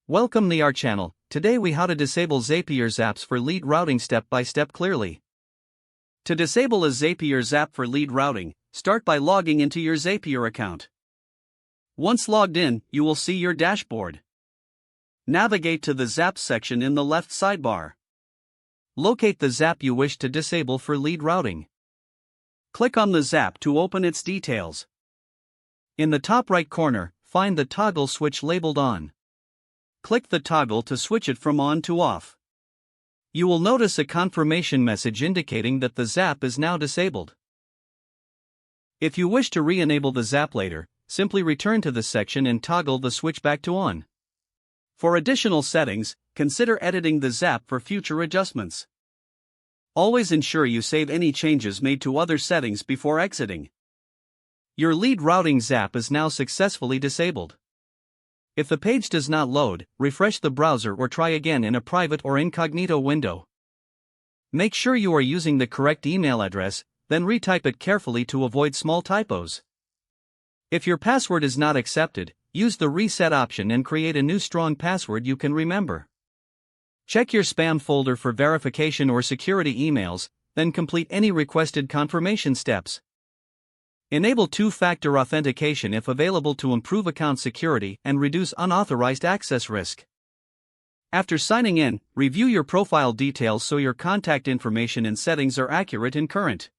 Welcome to our channel. Today we how to disable Zapier zaps for lead routing step by step clearly. To disable a Zapier zap for lead routing, start by logging into your Zapier account. Once logged in, you will see your dashboard. Navigate to the Zaps section in the left sidebar. Locate the zap you wish to disable for lead routing. Click on the zap to open its details. In the top right corner, find the toggle switch labeled on. Click the toggle to switch it from on to off. You will notice a confirmation message indicating that the zap is now disabled. If you wish to re-enable the zap later, simply return to the section and toggle the switch back to on. For additional settings, consider editing the zap for future adjustments. Always ensure you save any changes made to other settings before exiting. Your lead routing zap is now successfully disabled. If the page does not load, refresh the browser or try again in a private or incognito window. Make sure you are using the correct email address, then retype it carefully to avoid small typos. If your password is not accepted, use the reset option and create a new strong password you can remember. Check your spam folder for verification or security emails, then complete any requested confirmation steps. Enable two-factor authentication if available to improve account security and reduce unauthorized access risk. After signing in, review your profile details so your contact information and settings are accurate and current.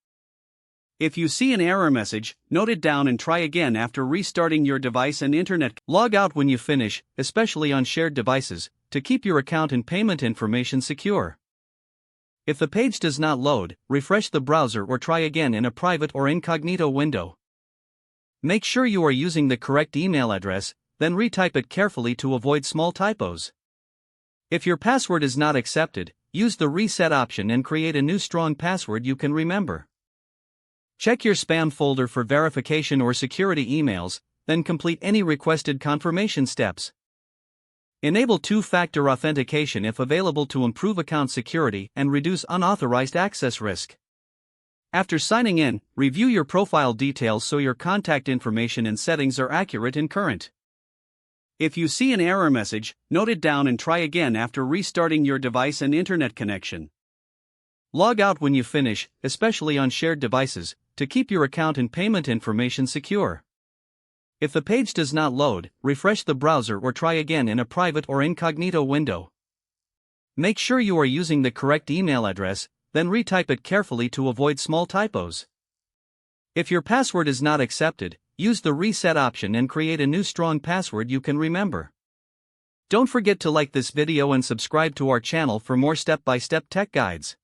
If you see an error message, note it down and try again after restarting your device and internet. Log out when you finish, especially on shared devices, to keep your account and payment information secure. If the page does not load, refresh the browser or try again in a private or incognito window. Make sure you are using the correct email address, then retype it carefully to avoid small typos. If your password is not accepted, use the reset option and create a new strong password you can remember. Check your spam folder for verification or security emails, then complete any requested confirmation steps. Enable two-factor authentication if available to improve account security and reduce unauthorized access risk. After signing in, review your profile details so your contact information and settings are accurate and current. If you see an error message, note it down and try again after restarting your device and internet connection. Log out when you finish, especially on shared devices, to keep your account and payment information secure. If the page does not load, refresh the browser or try again in a private or incognito window. Make sure you are using the correct email address, then retype it carefully to avoid small typos. If your password is not accepted, use the reset option and create a new strong password you can remember. Don't forget to like this video and subscribe to our channel for more step-by-step tech guides.